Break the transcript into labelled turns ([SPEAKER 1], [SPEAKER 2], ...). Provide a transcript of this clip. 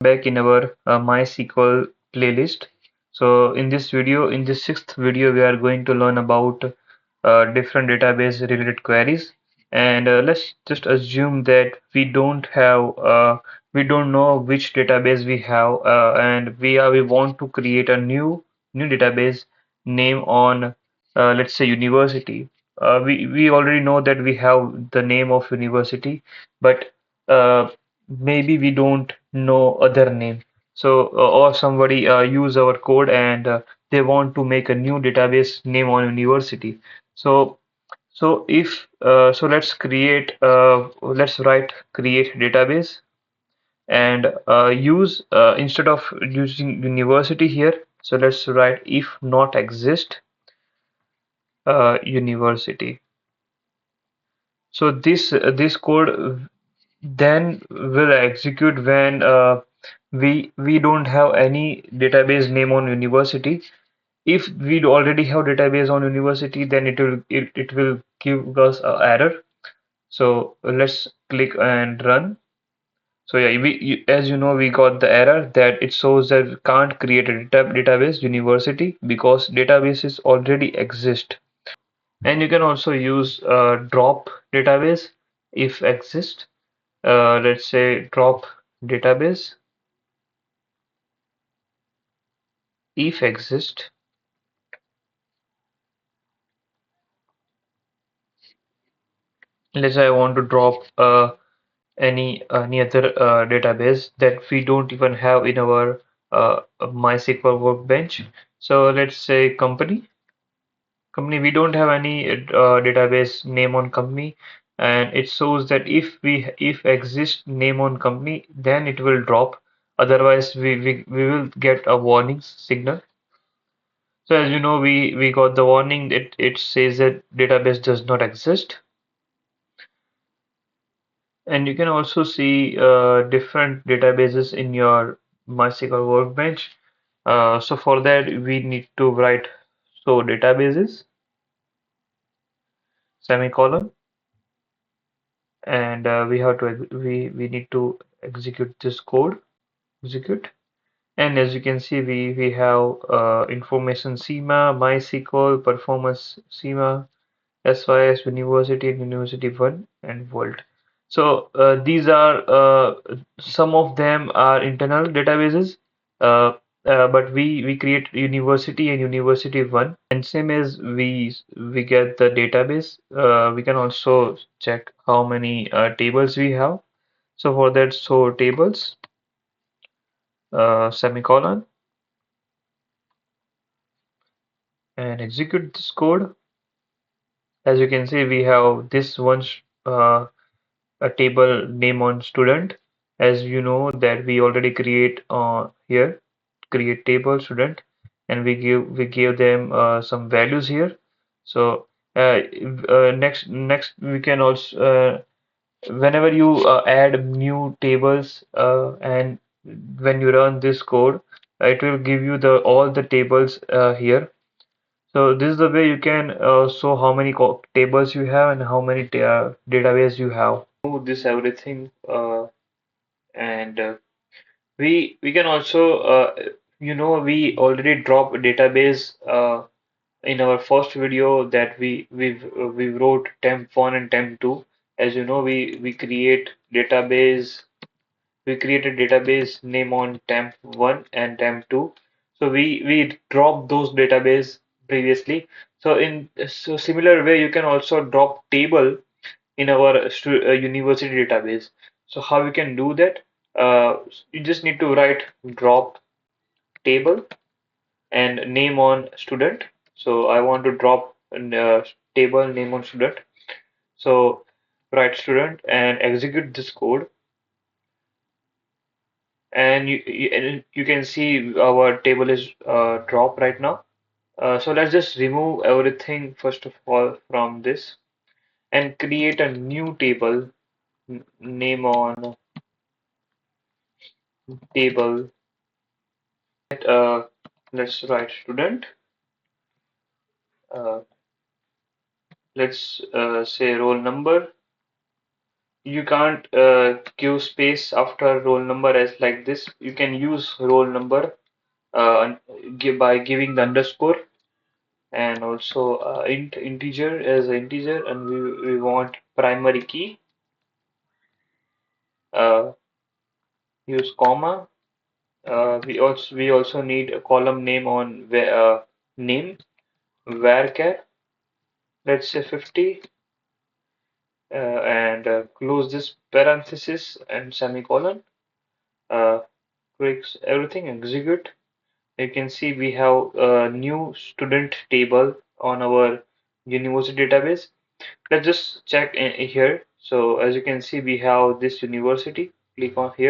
[SPEAKER 1] back in our MySQL playlist. So in this video, in this sixth video, we are going to learn about different database related queries. And let's just assume that we don't know which database we have, and we want to create a new database name on let's say university. We already know that we have the name of university, but maybe we don't know other name. So or somebody use our code and they want to make a new database name on university. So let's write create database and use instead of using university here. So let's write if not exist university. So this code then will execute when we don't have any database name on university. If we already have database on university, then it will give us a error. So let's click and run. So yeah, as you know, we got the error that it shows that we can't create a database university because databases already exist. And you can also use drop database if exist. Let's say drop database if exist. Let's say I want to drop any other database that we don't even have in our MySQL workbench. So let's say company. We don't have any database name on company, and it shows that if exist name on company, then it will drop. Otherwise, we will get a warning signal. So as you know, we got the warning that it says that database does not exist. And you can also see different databases in your MySQL workbench. So for that, we need to write so databases semicolon, and we need to execute this code. Execute, and as you can see, we have information schema, MySQL, performance schema, SYS, University, and University 1, and World. So these are some of them are internal databases, uh, but we create University and University 1, and same as we get the database, we can also check how many tables we have. So for that, so tables semicolon and execute this code. As you can see, we have this one uh, a table name on student. As you know that we already create here create table student, and we give them some values here. So next we can also whenever you add new tables and when you run this code, it will give you the all the tables here. So this is the way you can show how many tables you have and how many database you have. Do this everything and we can also we already dropped a database in our first video that we wrote temp1 and temp2. As you know, we created database name on temp1 and temp2. So we dropped those database previously. So in so similar way, you can also drop table in our university database. So how we can do that? You just need to write drop table and name on student. So I want to drop an, table name on student. So write student and execute this code, and you can see our table is drop right now. So let's just remove everything first of all from this and create a new table name on table. Uh, let's write student. Uh, let's say roll number you can't give space after roll number as like this. You can use roll number give by giving the underscore, and also integer as an integer, and we want primary key, uh, use comma. We also need a column name on name varchar, let's say 50, and close this parenthesis and semicolon. Uh, Clicks everything, execute. You can see we have a new student table on our university database. Let's just check in here. So as you can see, we have this university. Click on here.